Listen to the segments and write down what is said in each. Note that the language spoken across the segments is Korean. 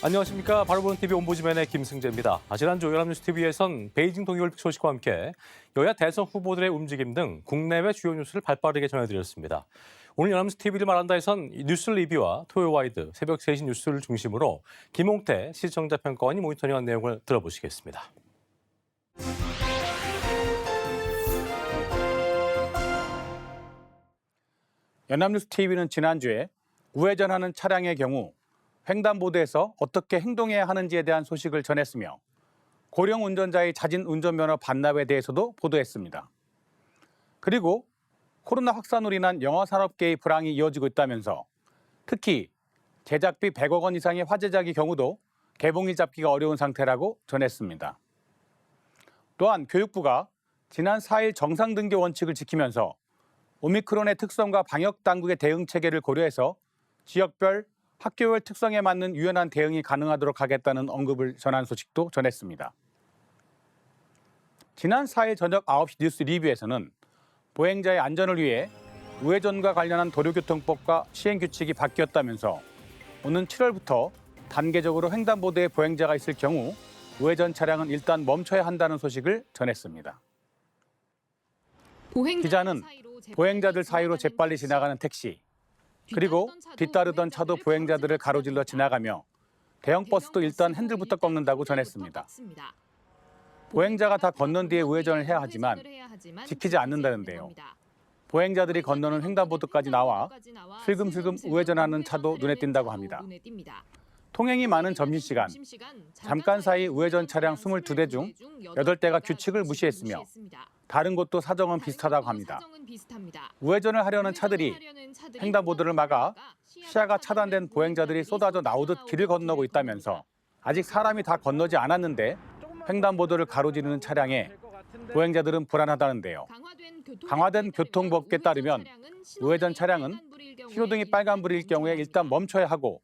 안녕하십니까. 바로보는 TV 옴부즈맨의 김승재입니다. 지난주 연합뉴스TV에선 베이징 동계올림픽 소식과 함께 여야 대선 후보들의 움직임 등 국내외 주요 뉴스를 발빠르게 전해드렸습니다. 오늘 연합뉴스TV를 말한다에선 뉴스 리뷰와 토요와이드, 새벽 3시 뉴스를 중심으로 김홍태 시청자 평가원이 모니터링한 내용을 들어보시겠습니다. 연합뉴스TV는 지난주에 우회전하는 차량의 경우 횡단보도에서 어떻게 행동해야 하는지에 대한 소식을 전했으며 고령 운전자의 자진 운전면허 반납에 대해서도 보도했습니다. 그리고 코로나 확산으로 인한 영화산업계의 불황이 이어지고 있다면서 특히 제작비 100억 원 이상의 화제작의 경우도 개봉일 잡기가 어려운 상태라고 전했습니다. 또한 교육부가 지난 4일 정상등교 원칙을 지키면서 오미크론의 특성과 방역당국의 대응 체계를 고려해서 지역별 학교별 특성에 맞는 유연한 대응이 가능하도록 하겠다는 언급을 전한 소식도 전했습니다. 지난 4일 저녁 9시 뉴스 리뷰에서는 보행자의 안전을 위해 우회전과 관련한 도로교통법과 시행규칙이 바뀌었다면서 오는 7월부터 단계적으로 횡단보도에 보행자가 있을 경우 우회전 차량은 일단 멈춰야 한다는 소식을 전했습니다. 기자는 보행자들 사이로 재빨리 지나가는 택시, 그리고 뒤따르던 차도 보행자들을 가로질러 지나가며 대형 버스도 일단 핸들부터 꺾는다고 전했습니다. 보행자가 다 건넌 뒤에 우회전을 해야 하지만 지키지 않는다는데요. 보행자들이 건너는 횡단보도까지 나와 슬금슬금 우회전하는 차도 눈에 띈다고 합니다. 통행이 많은 점심시간, 잠깐 사이 우회전 차량 22대 중 8대가 규칙을 무시했으며 다른 곳도 사정은 비슷하다고 합니다. 우회전을 하려는 차들이 횡단보도를 막아 시야가 차단된 보행자들이 쏟아져 나오듯 길을 건너고 있다면서 아직 사람이 다 건너지 않았는데 횡단보도를 가로지르는 차량에 보행자들은 불안하다는데요. 강화된 교통법규에 따르면 우회전 차량은 신호등이 빨간불일 경우에 일단 멈춰야 하고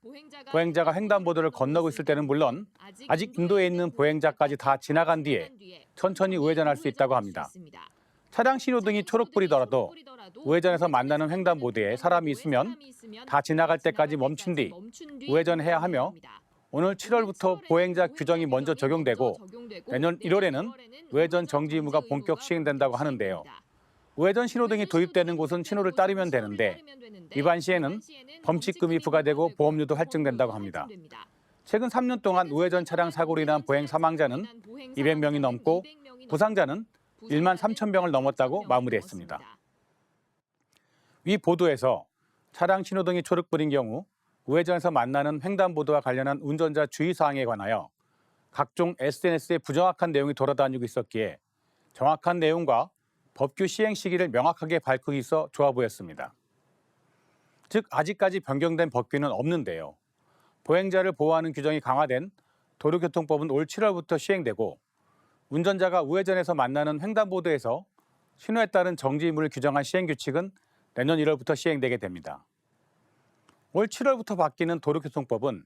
보행자가 횡단보도를 건너고 있을 때는 물론 아직 인도에 있는 보행자까지 다 지나간 뒤에 천천히 우회전할 수 있다고 합니다. 차량 신호등이 초록불이더라도 우회전에서 만나는 횡단보도에 사람이 있으면 다 지나갈 때까지 멈춘 뒤 우회전해야 하며 오늘 7월부터 보행자 규정이 먼저 적용되고 내년 1월에는 우회전 정지 의무가 본격 시행된다고 하는데요. 우회전 신호등이 도입되는 곳은 신호를 따르면 되는데 위반 시에는 범칙금이 부과되고 보험료도 할증된다고 합니다. 최근 3년 동안 우회전 차량 사고로 인한 보행 사망자는 200명이 넘고 부상자는 1만 3천 명을 넘었다고 마무리했습니다. 위 보도에서 차량 신호등이 초록불인 경우 우회전에서 만나는 횡단보도와 관련한 운전자 주의사항에 관하여 각종 SNS에 부정확한 내용이 돌아다니고 있었기에 정확한 내용과 법규 시행 시기를 명확하게 밝히기 있어 좋아 보였습니다. 즉 아직까지 변경된 법규는 없는데요. 보행자를 보호하는 규정이 강화된 도로교통법은 올 7월부터 시행되고 운전자가 우회전에서 만나는 횡단보도에서 신호에 따른 정지 의무를 규정한 시행규칙은 내년 1월부터 시행되게 됩니다. 올 7월부터 바뀌는 도로교통법은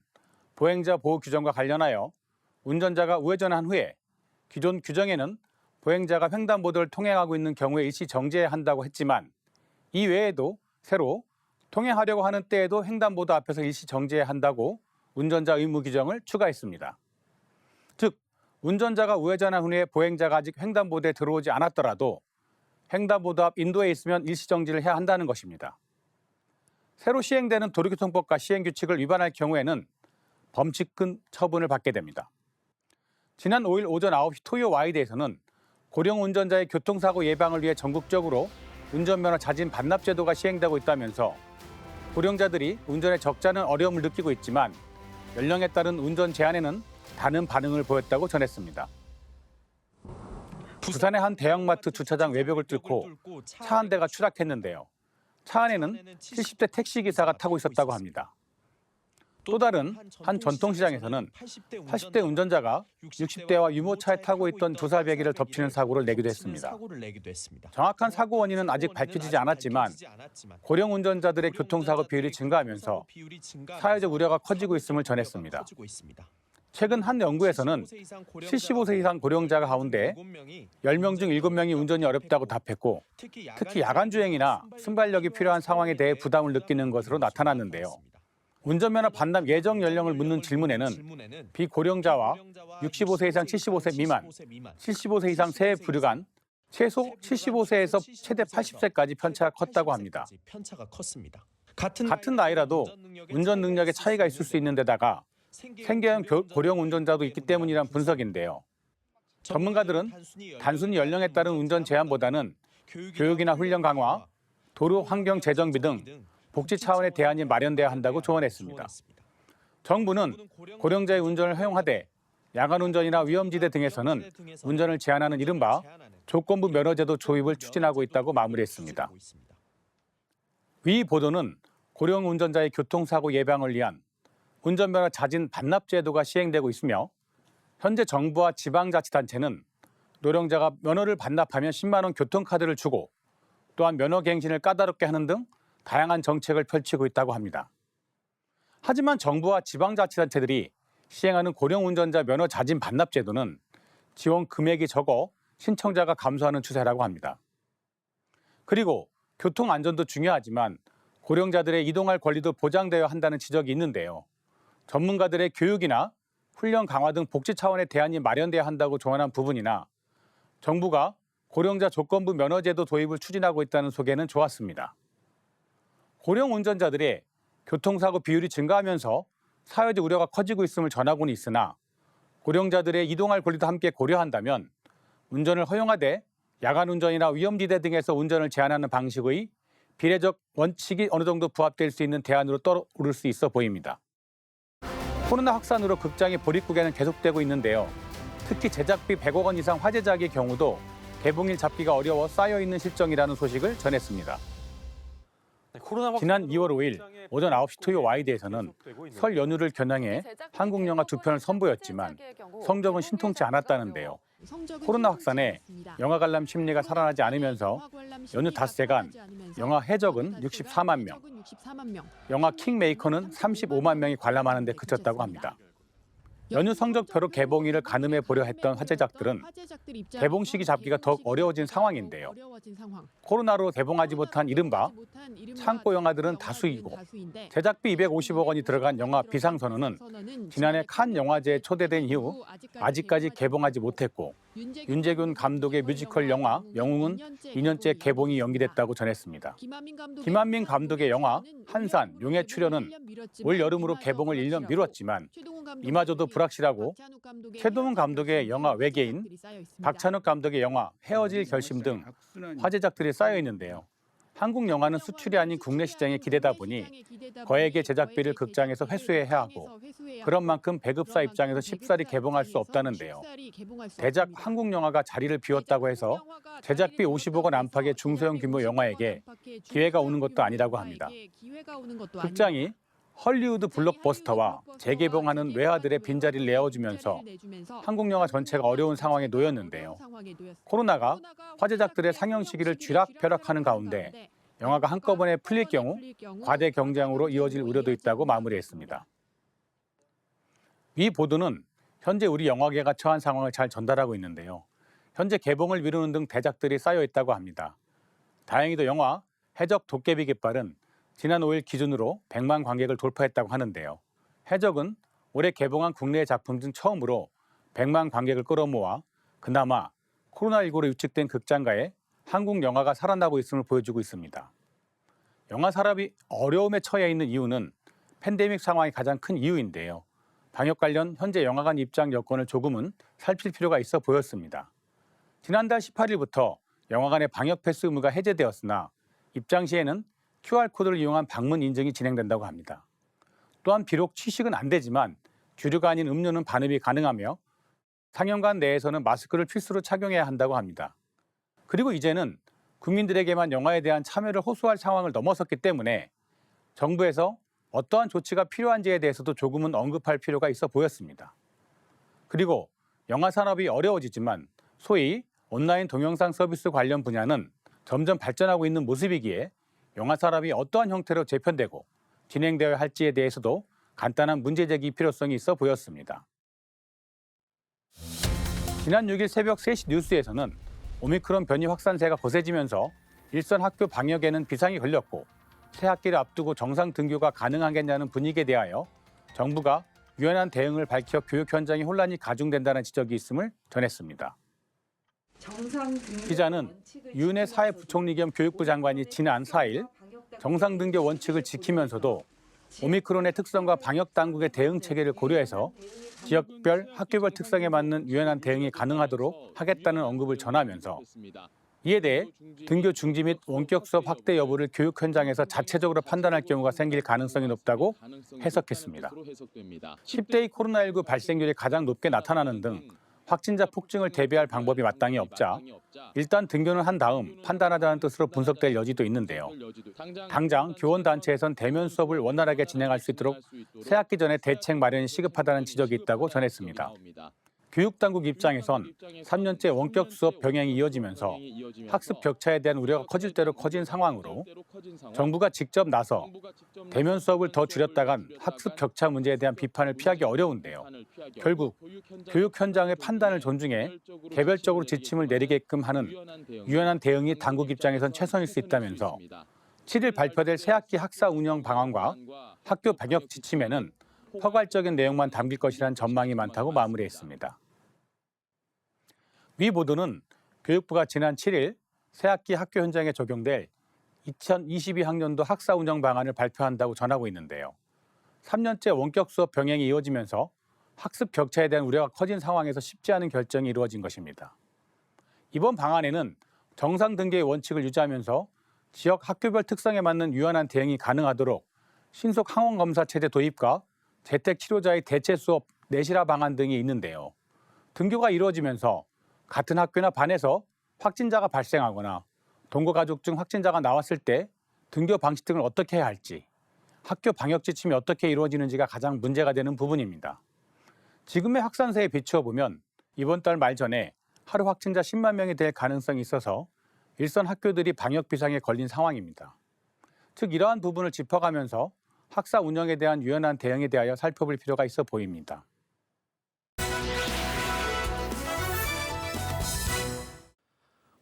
보행자 보호 규정과 관련하여 운전자가 우회전한 후에 기존 규정에는 보행자가 횡단보도를 통행하고 있는 경우에 일시 정지해야 한다고 했지만 이 외에도 새로 통행하려고 하는 때에도 횡단보도 앞에서 일시 정지해야 한다고 운전자 의무 규정을 추가했습니다. 즉 운전자가 우회전한 후에 보행자가 아직 횡단보도에 들어오지 않았더라도 횡단보도 앞 인도에 있으면 일시 정지를 해야 한다는 것입니다. 새로 시행되는 도로교통법과 시행규칙을 위반할 경우에는 범칙금 처분을 받게 됩니다. 지난 5일 오전 9시 토요 와이드에서는 고령 운전자의 교통사고 예방을 위해 전국적으로 운전면허 자진 반납 제도가 시행되고 있다면서 고령자들이 운전에 적잖은 어려움을 느끼고 있지만 연령에 따른 운전 제한에는 다른 반응을 보였다고 전했습니다. 부산의 한 대형마트 주차장 외벽을 뚫고 차 한 대가 추락했는데요. 차 안에는 70대 택시기사가 타고 있었다고 합니다. 또 다른 한 전통시장에서는 80대 운전자가 60대와 유모차에 타고 있던 두 살 배기를 덮치는 사고를 내기도 했습니다. 정확한 사고 원인은 아직 밝혀지지 않았지만 고령 운전자들의 교통사고 비율이 증가하면서 사회적 우려가 커지고 있음을 전했습니다. 최근 한 연구에서는 75세 이상 고령자 가운데 10명 중 7명이 운전이 어렵다고 답했고 특히 야간 주행이나 순발력이 필요한 상황에 대해 부담을 느끼는 것으로 나타났는데요. 운전면허 반납 예정 연령을 묻는 질문에는 비고령자와 65세 이상 75세 미만, 75세 이상 세에 불과한 최소 75세에서 최대 80세까지 편차가 컸다고 합니다. 같은 나이라도 운전 능력에 차이가 있을 수 있는 데다가 생계형 고령 운전자도 있기 때문이란 분석인데요. 전문가들은 단순히 연령에 따른 운전 제한보다는 교육이나 훈련 강화, 도로 환경 재정비 등 복지 차원의 대안이 마련돼야 한다고 조언했습니다. 정부는 고령자의 운전을 허용하되 야간 운전이나 위험지대 등에서는 운전을 제한하는 이른바 조건부 면허제도 도입을 추진하고 있다고 마무리했습니다. 위 보도는 고령 운전자의 교통사고 예방을 위한 운전면허 자진 반납 제도가 시행되고 있으며 현재 정부와 지방자치단체는 노령자가 면허를 반납하면 10만 원 교통카드를 주고 또한 면허갱신을 까다롭게 하는 등 다양한 정책을 펼치고 있다고 합니다. 하지만 정부와 지방자치단체들이 시행하는 고령 운전자 면허 자진 반납 제도는 지원 금액이 적어 신청자가 감소하는 추세라고 합니다. 그리고 교통 안전도 중요하지만 고령자들의 이동할 권리도 보장되어야 한다는 지적이 있는데요. 전문가들의 교육이나 훈련 강화 등 복지 차원의 대안이 마련돼야 한다고 조언한 부분이나 정부가 고령자 조건부 면허제도 도입을 추진하고 있다는 소개는 좋았습니다. 고령 운전자들의 교통사고 비율이 증가하면서 사회적 우려가 커지고 있음을 전하고는 있으나 고령자들의 이동할 권리도 함께 고려한다면 운전을 허용하되 야간 운전이나 위험지대 등에서 운전을 제한하는 방식의 비례적 원칙이 어느 정도 부합될 수 있는 대안으로 떠오를 수 있어 보입니다. 코로나 확산으로 극장의 보릿고개는 계속되고 있는데요. 특히 제작비 100억 원 이상 화제작의 경우도 개봉일 잡기가 어려워 쌓여있는 실정이라는 소식을 전했습니다. 지난 2월 5일 오전 9시 토요 와이드에서는 설 연휴를 겨냥해 한국 영화 2편을 선보였지만 성적은 신통치 않았다는데요. 코로나 확산에 영화 관람 심리가 살아나지 않으면서 연휴 닷새간 영화 해적은 64만 명, 영화 킹메이커는 35만 명이 관람하는 데 그쳤다고 합니다. 연휴 성적표로 개봉일을 가늠해 보려 했던 화제작들은 개봉 시기 잡기가 더욱 어려워진 상황인데요. 코로나로 개봉하지 못한 이른바 창고 영화들은 다수이고 제작비 250억 원이 들어간 영화 비상선언은 지난해 칸 영화제에 초대된 이후 아직까지 개봉하지 못했고 윤재균 감독의 뮤지컬 영화 영웅은 2년째 개봉이 연기됐다고 전했습니다. 김한민 감독의 영화 한산, 용의 출연은 올 여름으로 개봉을 1년 미뤘지만 이마저도 불확실하고 최동훈 감독의 영화 외계인, 박찬욱 감독의 영화 헤어질 결심 등 화제작들이 쌓여 있는데요. 한국 영화는 수출이 아닌 국내 시장에 기대다 보니 거액의 제작비를 극장에서 회수해야 하고 그런 만큼 배급사 입장에서 쉽사리 개봉할 수 없다는데요. 대작 한국 영화가 자리를 비웠다고 해서 제작비 50억 원 안팎의 중소형 규모 영화에게 기회가 오는 것도 아니라고 합니다. 극장이 헐리우드 블록버스터와 재개봉하는 외화들의 빈자리를 내어주면서 한국 영화 전체가 어려운 상황에 놓였는데요. 코로나가 화제작들의 상영 시기를 쥐락펴락하는 가운데 영화가 한꺼번에 풀릴 경우 과대 경쟁으로 이어질 우려도 있다고 마무리했습니다. 이 보도는 현재 우리 영화계가 처한 상황을 잘 전달하고 있는데요. 현재 개봉을 미루는 등 대작들이 쌓여 있다고 합니다. 다행히도 영화 해적 도깨비 깃발은 지난 5일 기준으로 100만 관객을 돌파했다고 하는데요. 해적은 올해 개봉한 국내 작품 중 처음으로 100만 관객을 끌어모아 그나마 코로나19로 위축된 극장가에 한국 영화가 살아나고 있음을 보여주고 있습니다. 영화 산업이 어려움에 처해 있는 이유는 팬데믹 상황이 가장 큰 이유인데요. 방역 관련 현재 영화관 입장 여건을 조금은 살필 필요가 있어 보였습니다. 지난달 18일부터 영화관의 방역 패스 의무가 해제되었으나 입장 시에는 QR코드를 이용한 방문 인증이 진행된다고 합니다. 또한 비록 취식은 안 되지만 주류가 아닌 음료는 반입이 가능하며 상영관 내에서는 마스크를 필수로 착용해야 한다고 합니다. 그리고 이제는 국민들에게만 영화에 대한 참여를 호소할 상황을 넘어섰기 때문에 정부에서 어떠한 조치가 필요한지에 대해서도 조금은 언급할 필요가 있어 보였습니다. 그리고 영화 산업이 어려워지지만 소위 온라인 동영상 서비스 관련 분야는 점점 발전하고 있는 모습이기에 영화 산업이 어떠한 형태로 재편되고 진행되어야 할지에 대해서도 간단한 문제제기 필요성이 있어 보였습니다. 지난 6일 새벽 3시 뉴스에서는 오미크론 변이 확산세가 거세지면서 일선 학교 방역에는 비상이 걸렸고 새학기를 앞두고 정상 등교가 가능하겠냐는 분위기에 대하여 정부가 유연한 대응을 밝혀 교육 현장의 혼란이 가중된다는 지적이 있음을 전했습니다. 기자는 윤해 사회부총리 겸 교육부 장관이 지난 4일 정상 등교 원칙을 지키면서도 오미크론의 특성과 방역 당국의 대응 체계를 고려해서 지역별 학교별 특성에 맞는 유연한 대응이 가능하도록 하겠다는 언급을 전하면서 이에 대해 등교 중지 및 원격 수업 확대 여부를 교육 현장에서 자체적으로 판단할 경우가 생길 가능성이 높다고 해석했습니다. 10대의 코로나19 발생률이 가장 높게 나타나는 등 확진자 폭증을 대비할 방법이 마땅히 없자 일단 등교는 한 다음 판단하자는 뜻으로 분석될 여지도 있는데요. 당장 교원단체에선 대면 수업을 원활하게 진행할 수 있도록 새학기 전에 대책 마련이 시급하다는 지적이 있다고 전했습니다. 교육당국 입장에선 3년째 원격 수업 병행이 이어지면서 학습 격차에 대한 우려가 커질 대로 커진 상황으로 정부가 직접 나서 대면 수업을 더 줄였다간 학습 격차 문제에 대한 비판을 피하기 어려운데요. 결국 교육 현장의 판단을 존중해 개별적으로 지침을 내리게끔 하는 유연한 대응이 당국 입장에선 최선일 수 있다면서 7일 발표될 새학기 학사 운영 방안과 학교 방역 지침에는 포괄적인 내용만 담길 것이라는 전망이 많다고 마무리했습니다. 위 보도는 교육부가 지난 7일 새학기 학교 현장에 적용될 2022학년도 학사 운영 방안을 발표한다고 전하고 있는데요. 3년째 원격 수업 병행이 이어지면서 학습 격차에 대한 우려가 커진 상황에서 쉽지 않은 결정이 이루어진 것입니다. 이번 방안에는 정상 등교의 원칙을 유지하면서 지역 학교별 특성에 맞는 유연한 대응이 가능하도록 신속 항원 검사 체제 도입과 재택 치료자의 대체 수업 내실화 방안 등이 있는데요. 등교가 이루어지면서 같은 학교나 반에서 확진자가 발생하거나 동거 가족 중 확진자가 나왔을 때 등교 방식 등을 어떻게 해야 할지, 학교 방역 지침이 어떻게 이루어지는지가 가장 문제가 되는 부분입니다. 지금의 확산세에 비추어 보면 이번 달 말 전에 하루 확진자 10만 명이 될 가능성이 있어서 일선 학교들이 방역 비상에 걸린 상황입니다. 즉 이러한 부분을 짚어가면서 학사 운영에 대한 유연한 대응에 대하여 살펴볼 필요가 있어 보입니다.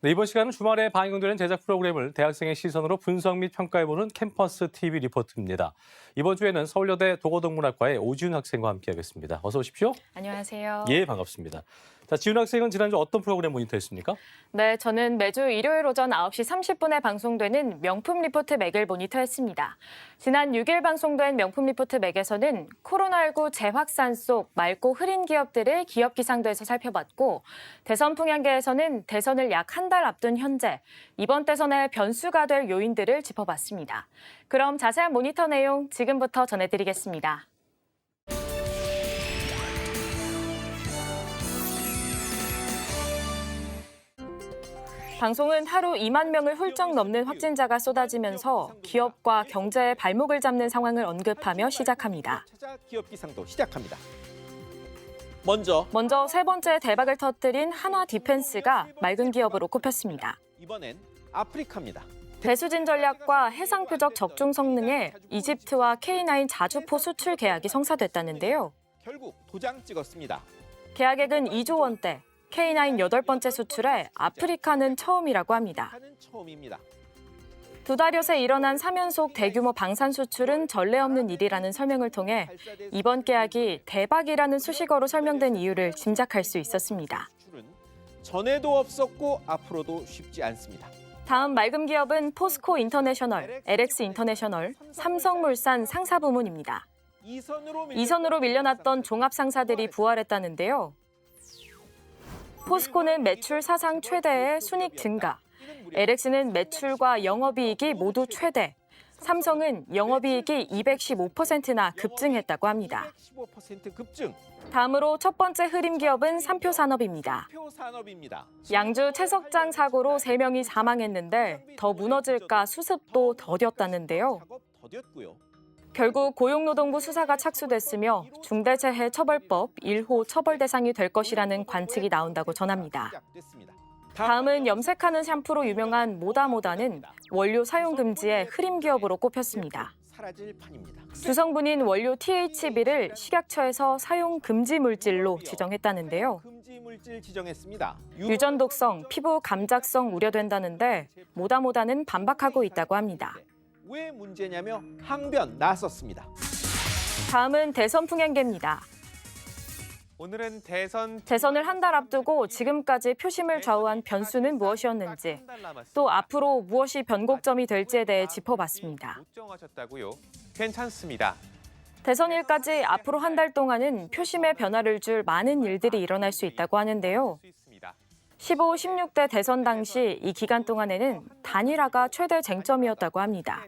네, 이번 시간은 주말에 방영되는 제작 프로그램을 대학생의 시선으로 분석 및 평가해보는 캠퍼스 TV 리포트입니다. 이번 주에는 서울여대 도고동문학과의 오지훈 학생과 함께하겠습니다. 어서 오십시오. 안녕하세요. 예, 반갑습니다. 자, 지훈 학생은 지난주 어떤 프로그램 모니터했습니까? 네, 저는 매주 일요일 오전 9시 30분에 방송되는 명품 리포트 맥을 모니터했습니다. 지난 6일 방송된 명품 리포트 맥에서는 코로나19 재확산 속 맑고 흐린 기업들의 기업 기상도에서 살펴봤고, 대선 풍향계에서는 대선을 약 한 달 앞둔 현재 이번 대선의 변수가 될 요인들을 짚어봤습니다. 그럼 자세한 모니터 내용 지금부터 전해드리겠습니다. 방송은 하루 2만 명을 훌쩍 넘는 확진자가 쏟아지면서 기업과 경제의 발목을 잡는 상황을 언급하며 시작합니다. 기업 기상도 시작합니다. 먼저 세 번째 대박을 터뜨린 한화 디펜스가 맑은 기업으로 꼽혔습니다. 이번엔 아프리카입니다. 배수진 전략과 해상 표적 적중 성능에 이집트와 K9 자주포 수출 계약이 성사됐다는데요. 결국 도장 찍었습니다. 계약액은 2조 원대. K9 8번째 수출에 아프리카는 처음이라고 합니다. 처음입니다. 2달여 새 일어난 3연속 대규모 방산 수출은 전례 없는 일이라는 설명을 통해 이번 계약이 대박이라는 수식어로 설명된 이유를 짐작할 수 있었습니다. 수출은 전에도 없었고 앞으로도 쉽지 않습니다. 다음 맑은 기업은 포스코 인터내셔널, LX 인터내셔널, 삼성물산 상사 부문입니다. 이선으로 밀려났던 종합 상사들이 부활했다는데요. 포스코는 매출 사상 최대의 순이익 증가, LX는 매출과 영업이익이 모두 최대, 삼성은 영업이익이 215%나 급증했다고 합니다. 215% 급증. 다음으로 첫 번째 흐림 기업은 삼표산업입니다. 양주 채석장 사고로 3명이 사망했는데 더 무너질까 수습도 더뎠다는데요. 결국 고용노동부 수사가 착수됐으며 중대재해처벌법 1호 처벌 대상이 될 것이라는 관측이 나온다고 전합니다. 다음은 염색하는 샴푸로 유명한 모다모다는 원료 사용 금지의 흐림 기업으로 꼽혔습니다. 주성분인 원료 THB를 식약처에서 사용 금지 물질로 지정했다는데요. 유전 독성, 피부 감작성 우려된다는데 모다모다는 반박하고 있다고 합니다. 왜 문제냐며 항변 나섰습니다. 다음은 대선 풍향계입니다. 오늘은 대선 대선을 한 달 앞두고 지금까지 표심을 좌우한 변수는 무엇이었는지, 또 앞으로 무엇이 변곡점이 될지에 대해 짚어봤습니다. 못 정하셨다고요? 괜찮습니다. 대선일까지 앞으로 한 달 동안은 표심의 변화를 줄 많은 일들이 일어날 수 있다고 하는데요. 15, 16대 대선 당시 이 기간 동안에는 단일화가 최대 쟁점이었다고 합니다.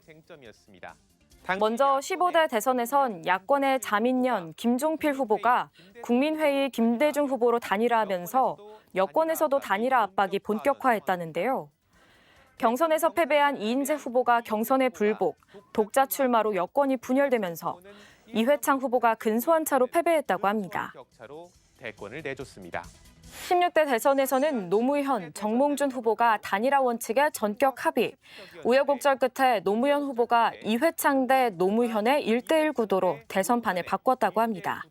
먼저 15대 대선에선 야권의 자민련 김종필 후보가 국민회의 김대중 후보로 단일화하면서 여권에서도 단일화 압박이 본격화했다는데요. 경선에서 패배한 이인재 후보가 경선에 불복, 독자 출마로 여권이 분열되면서 이회창 후보가 근소한 차로 패배했다고 합니다. 대권을 내줬습니다. 16대 대선에서는 노무현, 정몽준 후보가 단일화 원칙에 전격 합의, 우여곡절 끝에 노무현 후보가 이회창 대 노무현의 1대1 구도로 대선판을 바꿨다고 합니다.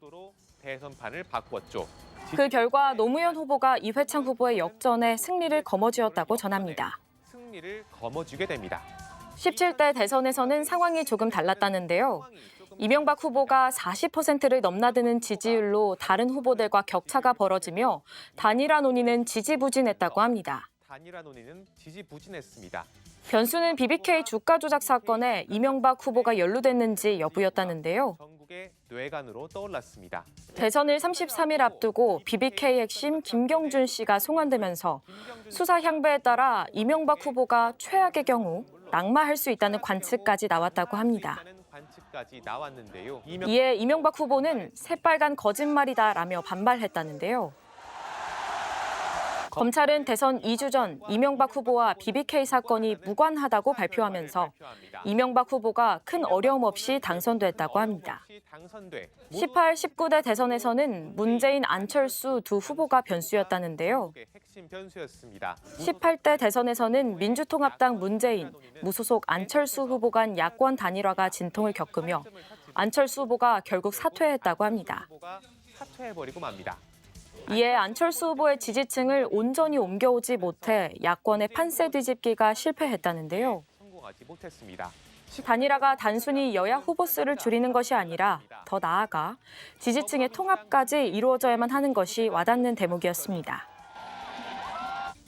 대선판을 바꿨죠. 그 결과 노무현 후보가 이회창 후보의 역전에 승리를 거머쥐었다고 전합니다. 승리를 거머쥐게 됩니다. 17대 대선에서는 상황이 조금 달랐다는데요. 이명박 후보가 40%를 넘나드는 지지율로 다른 후보들과 격차가 벌어지며 단일화 논의는 지지부진했다고 합니다. 단일화 논의는 지지부진했습니다. 변수는 BBK 주가 조작 사건에 이명박 후보가 연루됐는지 여부였다는데요. 전국의 뇌관으로 떠올랐습니다. 대선을 33일 앞두고 BBK 핵심 김경준 씨가 송환되면서 수사 향배에 따라 이명박 후보가 최악의 경우 낙마할 수 있다는 관측까지 나왔다고 합니다. 관측까지 나왔는데요. 이에 이명박 후보는 새빨간 거짓말이다라며 반발했다는데요. 검찰은 대선 2주 전 이명박 후보와 BBK 사건이 무관하다고 발표하면서 이명박 후보가 큰 어려움 없이 당선됐다고 합니다. 18, 19대 대선에서는 문재인, 안철수 두 후보가 변수였다는데요. 18대 대선에서는 민주통합당 문재인, 무소속 안철수 후보 간 야권 단일화가 진통을 겪으며 안철수 후보가 결국 사퇴했다고 합니다. 사퇴해버리고 맙니다. 이에 안철수 후보의 지지층을 온전히 옮겨오지 못해 야권의 판세 뒤집기가 실패했다는데요. 성공하지 못했습니다. 단일화가 단순히 여야 후보 수를 줄이는 것이 아니라 더 나아가 지지층의 통합까지 이루어져야만 하는 것이 와닿는 대목이었습니다.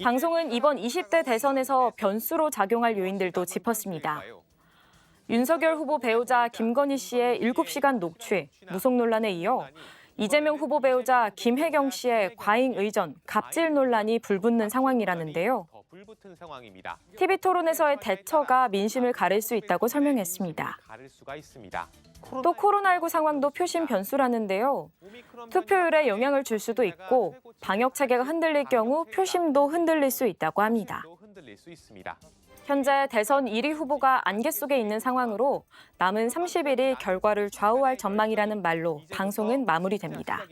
방송은 이번 20대 대선에서 변수로 작용할 요인들도 짚었습니다. 윤석열 후보 배우자 김건희 씨의 7시간 녹취, 무속 논란에 이어 이재명 후보 배우자 김혜경 씨의 과잉 의전, 갑질 논란이 불붙는 상황이라는데요. TV토론에서의 대처가 민심을 가를 수 있다고 설명했습니다. 또 코로나19 상황도 표심 변수라는데요. 투표율에 영향을 줄 수도 있고 방역 체계가 흔들릴 경우 표심도 흔들릴 수 있다고 합니다. 현재 대선 1위 후보가 안개 속에 있는 상황으로 남은 30일이 결과를 좌우할 전망이라는 말로 방송은 마무리됩니다.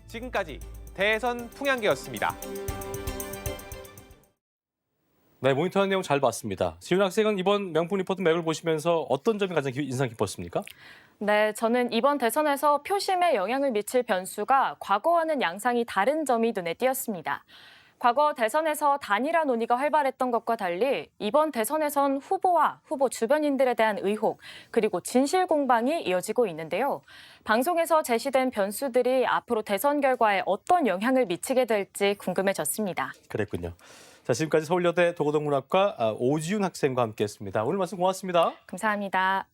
지금까지 대선 풍향계였습니다. 네, 모니터한 내용 잘 봤습니다. 지윤 학생은 이번 명품 리포트 맥을 보시면서 어떤 점이 가장 인상 깊었습니까? 네, 저는 이번 대선에서 표심에 영향을 미칠 변수가 과거와는 양상이 다른 점이 눈에 띄었습니다. 과거 대선에서 단일화 논의가 활발했던 것과 달리 이번 대선에선 후보와 후보 주변인들에 대한 의혹 그리고 진실 공방이 이어지고 있는데요. 방송에서 제시된 변수들이 앞으로 대선 결과에 어떤 영향을 미치게 될지 궁금해졌습니다. 그랬군요. 자, 지금까지 서울여대 도고동문학과 오지윤 학생과 함께했습니다. 오늘 말씀 고맙습니다. 감사합니다.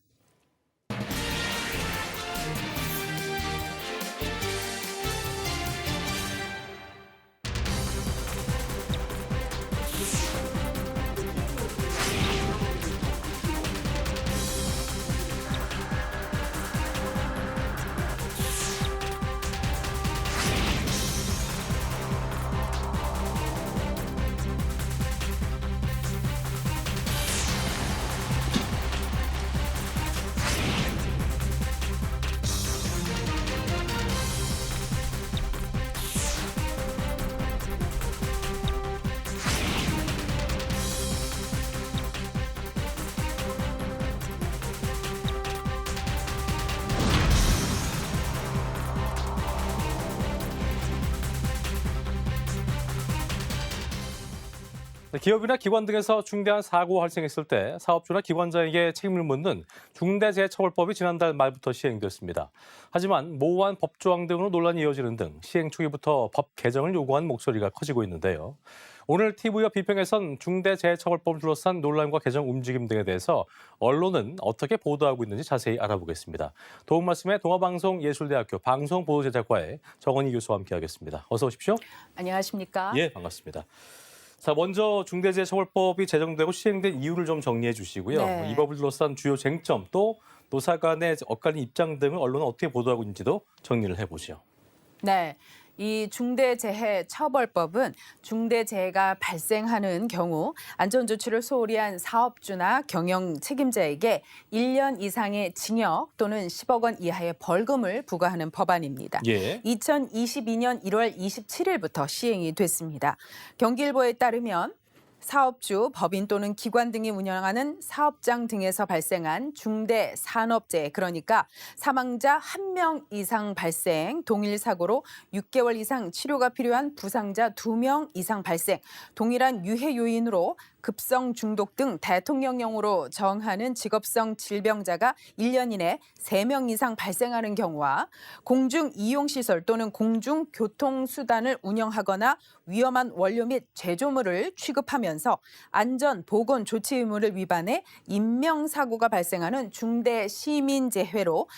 기업이나 기관 등에서 중대한 사고가 발생했을 때 사업주나 기관장에게 책임을 묻는 중대재해처벌법이 지난달 말부터 시행됐습니다. 하지만 모호한 법조항 등으로 논란이 이어지는 등 시행 초기부터 법 개정을 요구한 목소리가 커지고 있는데요. 오늘 TV와 비평에선 중대재해처벌법을 둘러싼 논란과 개정 움직임 등에 대해서 언론은 어떻게 보도하고 있는지 자세히 알아보겠습니다. 도움 말씀에 동아방송예술대학교 방송보도제작과의 정원희 교수와 함께하겠습니다. 어서 오십시오. 안녕하십니까? 예, 반갑습니다. 자, 먼저 중대재해처벌법이 제정되고 시행된 이유를 좀 정리해 주시고요. 네. 이 법을 둘러싼 주요 쟁점 또 노사 간의 엇갈린 입장 등을 언론은 어떻게 보도하고 있는지도 정리를 해보죠. 네. 이 중대재해처벌법은 중대재해가 발생하는 경우 안전조치를 소홀히 한 사업주나 경영 책임자에게 1년 이상의 징역 또는 10억 원 이하의 벌금을 부과하는 법안입니다. 예. 2022년 1월 27일부터 시행이 됐습니다. 경기일보에 따르면 사업주, 법인 또는 기관 등이 운영하는 사업장 등에서 발생한 중대 산업재해, 그러니까 사망자 1명 이상 발생, 동일 사고로 6개월 이상 치료가 필요한 부상자 2명 이상 발생, 동일한 유해 요인으로 급성 중독 등 대통령령으로 정하는 직업성 질병자가 1년 이내 3명 이상 발생하는 경우와 공중 이용시설 또는 공중 교통수단을 운영하거나 위험한 원료 및 제조물을 취급하면서 안전 보건 조치 의무를 위반해 인명사고가 발생하는 중대 시민재해로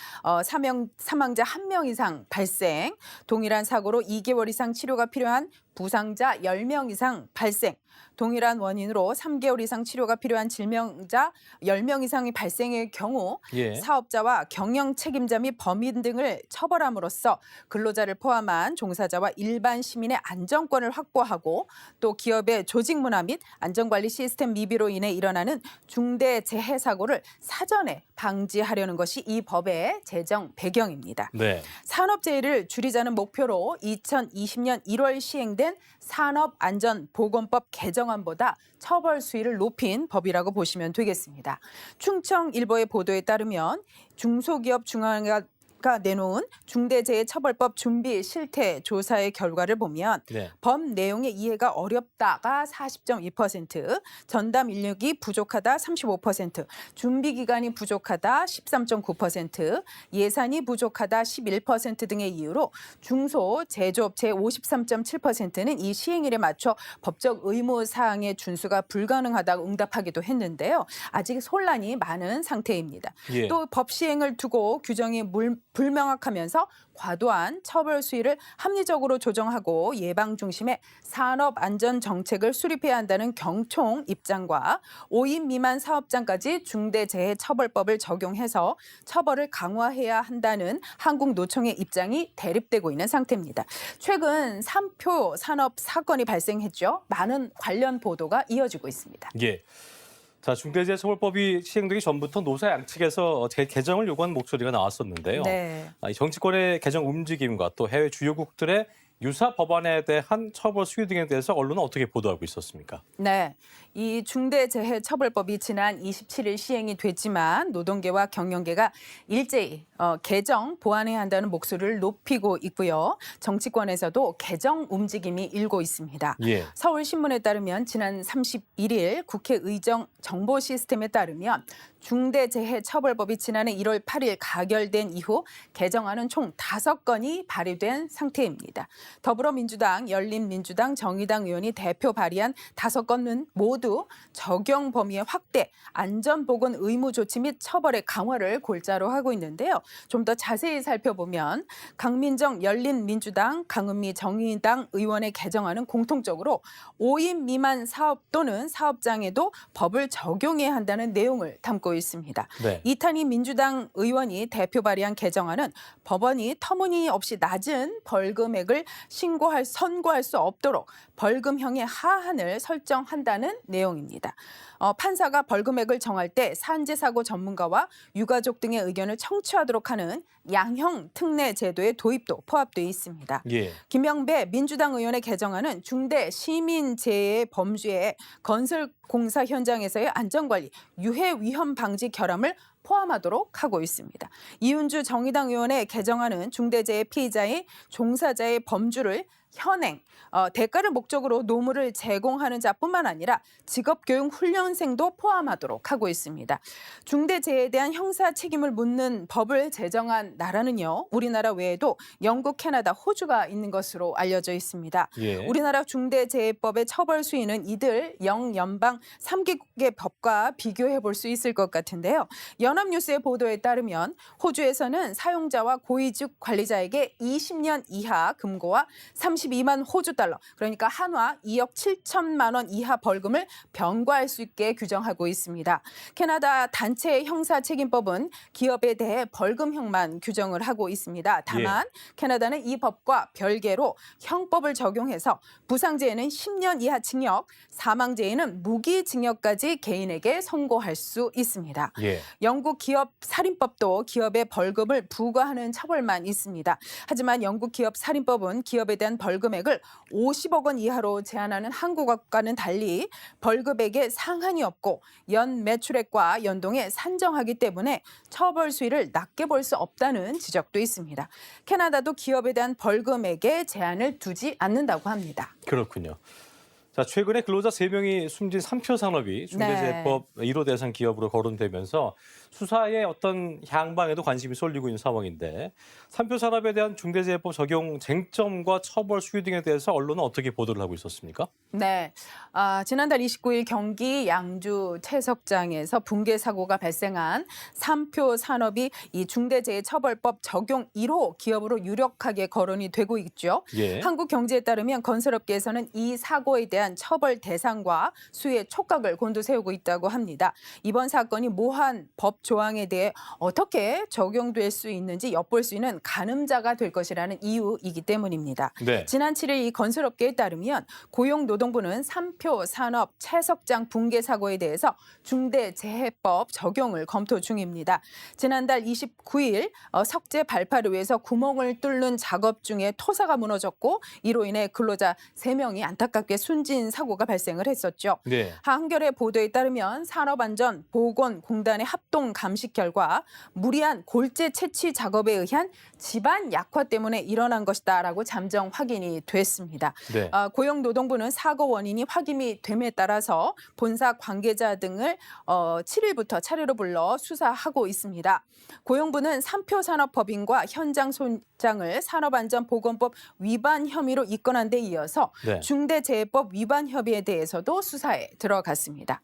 사망자 1명 이상 발생, 동일한 사고로 2개월 이상 치료가 필요한 부상자 10명 이상 발생, 동일한 원인으로 3개월 이상 치료가 필요한 질병자 10명 이상이 발생의 경우 예. 사업자와 경영 책임자 및 범인 등을 처벌함으로써 근로자를 포함한 종사자와 일반 시민의 안전권을 확보하고 또 기업의 조직 문화 및 안전관리 시스템 미비로 인해 일어나는 중대재해 사고를 사전에 방지하려는 것이 이 법의 제정 배경입니다. 네. 산업재해를 줄이자는 목표로 2020년 1월 시행된 산업안전보건법 개정안보다 처벌 수위를 높인 법이라고 보시면 되겠습니다. 충청일보의 보도에 따르면 중소기업중앙회가 내놓은 중대재해처벌법 준비 실태 조사의 결과를 보면 네. 법 내용의 이해가 어렵다가 40.2%, 전담 인력이 부족하다 35%, 준비 기간이 부족하다 13.9%, 예산이 부족하다 11% 등의 이유로 중소 제조업체의 53.7%는 이 시행일에 맞춰 법적 의무 사항의 준수가 불가능하다고 응답하기도 했는데요. 아직 혼란이 많은 상태입니다. 예. 또 법 시행을 두고 규정이 불명확하면서 과도한 처벌 수위를 합리적으로 조정하고 예방 중심의 산업 안전 정책을 수립해야 한다는 경총 입장과 5인 미만 사업장까지 중대재해처벌법을 적용해서 처벌을 강화해야 한다는 한국노총의 입장이 대립되고 있는 상태입니다. 최근 3표 산업 사건이 발생했죠. 많은 관련 보도가 이어지고 있습니다. 예. 자, 중대재해처벌법이 시행되기 전부터 노사 양측에서 개정을 요구하는 목소리가 나왔었는데요. 네. 이 정치권의 개정 움직임과 또 해외 주요국들의 유사 법안에 대한 처벌 수위 등에 대해서 언론은 어떻게 보도하고 있었습니까? 네, 이 중대재해처벌법이 지난 27일 시행이 됐지만 노동계와 경영계가 일제히 개정, 보완해야 한다는 목소리를 높이고 있고요. 정치권에서도 개정 움직임이 일고 있습니다. 예. 서울신문에 따르면 지난 31일 국회 의정 정보 시스템에 따르면 중대재해처벌법이 지난해 1월 8일 가결된 이후 개정안은 총 5건이 발의된 상태입니다. 더불어민주당, 열린민주당, 정의당 의원이 대표 발의한 5건은 모두 적용 범위의 확대, 안전보건 의무 조치 및 처벌의 강화를 골자로 하고 있는데요. 좀 더 자세히 살펴보면 강민정 열린민주당, 강은미 정의당 의원의 개정안은 공통적으로 5인 미만 사업 또는 사업장에도 법을 적용해야 한다는 내용을 담고 있습니다. 네. 이탄희 민주당 의원이 대표 발의한 개정안은 법원이 터무니없이 낮은 벌금액을 선고할 수 없도록 벌금형의 하한을 설정한다는 내용입니다. 판사가 벌금액을 정할 때 산재사고 전문가와 유가족 등의 의견을 청취하도록 하는 양형 특례 제도의 도입도 포함되어 있습니다. 예. 김영배 민주당 의원의 개정안은 중대 시민재해 범죄에 건설공사 현장에서의 안전관리, 유해 위험 방지 결함을 포함하도록 하고 있습니다. 이윤주 정의당 의원의 개정안은 중대재해 피해자의 종사자의 범주를 현행, 대가를 목적으로 노무를 제공하는 자뿐만 아니라 직업교육 훈련생도 포함하도록 하고 있습니다. 중대재해에 대한 형사 책임을 묻는 법을 제정한 나라는요, 우리나라 외에도 영국, 캐나다, 호주가 있는 것으로 알려져 있습니다. 예. 우리나라 중대재해법의 처벌 수위는 이들 영연방 3개국의 법과 비교해 볼 수 있을 것 같은데요. 연합뉴스의 보도에 따르면 호주에서는 사용자와 고위직 관리자에게 20년 이하 금고와 32만 호주 달러, 그러니까 한화 2억 7천만 원 이하 벌금을 병과할 수 있게 규정하고 있습니다. 캐나다 단체 형사책임법은 기업에 대해 벌금형만 규정을 하고 있습니다. 다만 캐나다는 이 법과 별개로 형법을 적용해서 부상죄에는 10년 이하 징역, 사망죄에는 무기징역까지 개인에게 선고할 수 있습니다. 예. 영국 기업 살인법도 기업에 벌금을 부과하는 처벌만 있습니다. 하지만 영국 기업 살인법은 기업에 대한 벌금액을 50억 원 이하로 제한하는 한국과는 달리 벌금액에 상한이 없고 연 매출액과 연동해 산정하기 때문에 처벌 수위를 낮게 볼 수 없다는 지적도 있습니다. 캐나다도 기업에 대한 벌금액에 제한을 두지 않는다고 합니다. 그렇군요. 자, 최근에 근로자 3명이 숨진 삼표 산업이 중대재해법 1호 대상 기업으로 거론되면서 수사의 어떤 향방에도 관심이 쏠리고 있는 상황인데, 삼표 산업에 대한 중대재해법 적용 쟁점과 처벌 수위 등에 대해서 언론은 어떻게 보도를 하고 있었습니까? 네, 지난달 29일 경기 양주 채석장에서 붕괴 사고가 발생한 삼표 산업이 이 중대재해처벌법 적용 1호 기업으로 유력하게 거론이 되고 있죠. 예. 한국경제에 따르면 건설업계에서는 이 사고에 대한 처벌 대상과 수위의 촉각을 곤두세우고 있다고 합니다. 이번 사건이 모호한 법 조항에 대해 어떻게 적용될 수 있는지 엿볼 수 있는 가늠자가 될 것이라는 이유이기 때문입니다. 네. 지난 7일 이 건설업계에 따르면 고용노동부는 삼표 산업 채석장 붕괴 사고에 대해서 중대재해법 적용을 검토 중입니다. 지난달 29일 석재 발파를 위해서 구멍을 뚫는 작업 중에 토사가 무너졌고 이로 인해 근로자 3명이 안타깝게 숨진 사고가 발생을 했었죠. 네. 한겨레 보도에 따르면 산업안전보건공단의 합동 감식 결과 무리한 골재 채취 작업에 의한 집안 약화 때문에 일어난 것이다라고 잠정 확인이 됐습니다. 네. 고용노동부는 사고 원인이 확인이 됨에 따라서 본사 관계자 등을 7일부터 차례로 불러 수사하고 있습니다. 고용부는 삼표 산업법인과 현장 손장을 산업안전보건법 위반 혐의로 입건한 데 이어서 네. 중대재해법 위반 혐의에 대해서도 수사에 들어갔습니다.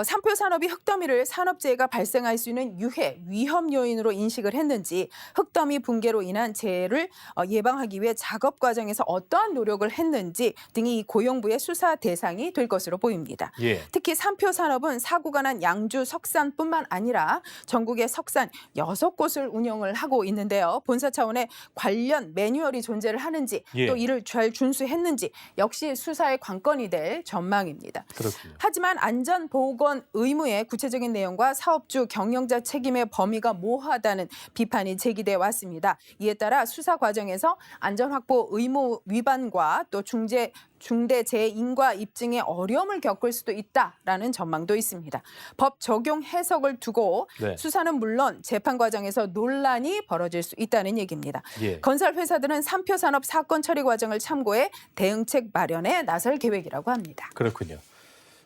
삼표 산업이 흙더미를 산업재해가 발생할 수 있는 유해, 위험 요인으로 인식을 했는지, 흙더미 붕괴로 인한 재해를 예방하기 위해 작업 과정에서 어떠한 노력을 했는지 등이 고용부의 수사 대상이 될 것으로 보입니다. 예. 특히 삼표 산업은 사고가 난 양주 석산뿐만 아니라 전국의 석산 6곳을 운영을 하고 있는데요. 본사 차원의 관련 매뉴얼이 존재를 하는지 또 이를 잘 준수했는지 역시 수사의 관건이 될 전망입니다. 그렇군요. 하지만 안전보건 의무의 구체적인 내용과 사업주 경영자 책임의 범위가 모호하다는 비판이 제기돼 왔습니다. 이에 따라 수사 과정에서 안전확보 의무 위반과 또 중대재해 인과 입증에 어려움을 겪을 수도 있다라는 전망도 있습니다. 법 적용 해석을 두고 수사는 물론 재판 과정에서 논란이 벌어질 수 있다는 얘기입니다. 예. 건설 회사들은 삼표 산업 사건 처리 과정을 참고해 대응책 마련에 나설 계획이라고 합니다. 그렇군요.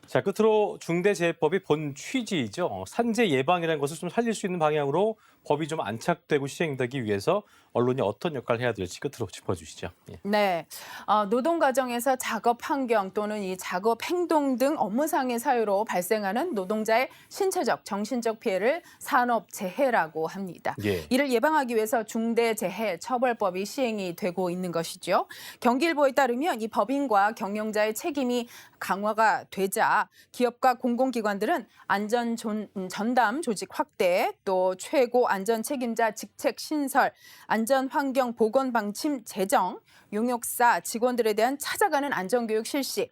자, 끝으로 중대재해법의 본 취지이죠. 산재 예방이라는 것을 좀 살릴 수 있는 방향으로 법이 좀 안착되고 시행되기 위해서 언론이 어떤 역할을 해야 될지 끝으로 짚어주시죠. 예. 네, 노동 과정에서 작업 환경 또는 이 작업 행동 등 업무상의 사유로 발생하는 노동자의 신체적, 정신적 피해를 산업재해라고 합니다. 예. 이를 예방하기 위해서 중대재해처벌법이 시행이 되고 있는 것이죠. 경기일보에 따르면 이 법인과 경영자의 책임이 강화가 되자 기업과 공공기관들은 안전 전담 조직 확대, 또 최고 안전 책임자 직책 신설, 안전환경 보건 방침 제정, 용역사 직원들에 대한 찾아가는 안전교육 실시,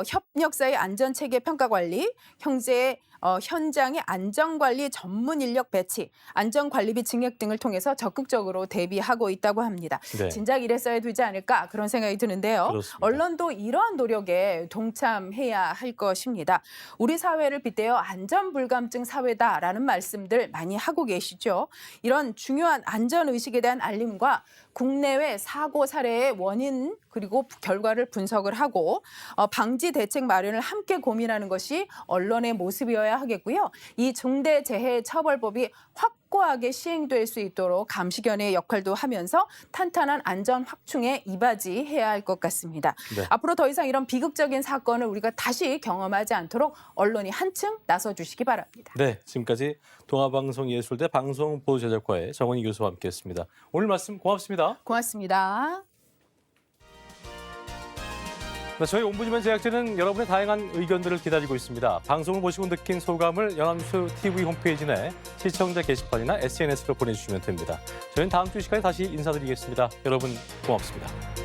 협력사의 안전체계 평가 관리, 형제의 현장의 안전관리 전문 인력 배치, 안전관리비 증액 등을 통해서 적극적으로 대비하고 있다고 합니다. 네. 진작 이랬어야 되지 않을까 그런 생각이 드는데요. 그렇습니다. 언론도 이러한 노력에 동참해야 할 것입니다. 우리 사회를 빗대어 안전불감증 사회다라는 말씀들 많이 하고 계시죠. 이런 중요한 안전의식에 대한 알림과 국내외 사고 사례의 원인 그리고 결과를 분석을 하고 방지 대책 마련을 함께 고민하는 것이 언론의 모습이어야 하겠고요. 이 중대재해처벌법이 확고하게 시행될 수 있도록 감시견의 역할도 하면서 탄탄한 안전 확충에 이바지해야 할 것 같습니다. 네. 앞으로 더 이상 이런 비극적인 사건을 우리가 다시 경험하지 않도록 언론이 한층 나서주시기 바랍니다. 네, 지금까지 동아방송예술대 방송보도제작과의 정원희 교수와 함께했습니다. 오늘 말씀 고맙습니다. 고맙습니다. 네, 저희 옴부즈맨 제작진은 여러분의 다양한 의견들을 기다리고 있습니다. 방송을 보시고 느낀 소감을 연합뉴스 TV 홈페이지 내 시청자 게시판이나 SNS로 보내주시면 됩니다. 저희는 다음 주 이 시간에 다시 인사드리겠습니다. 여러분 고맙습니다.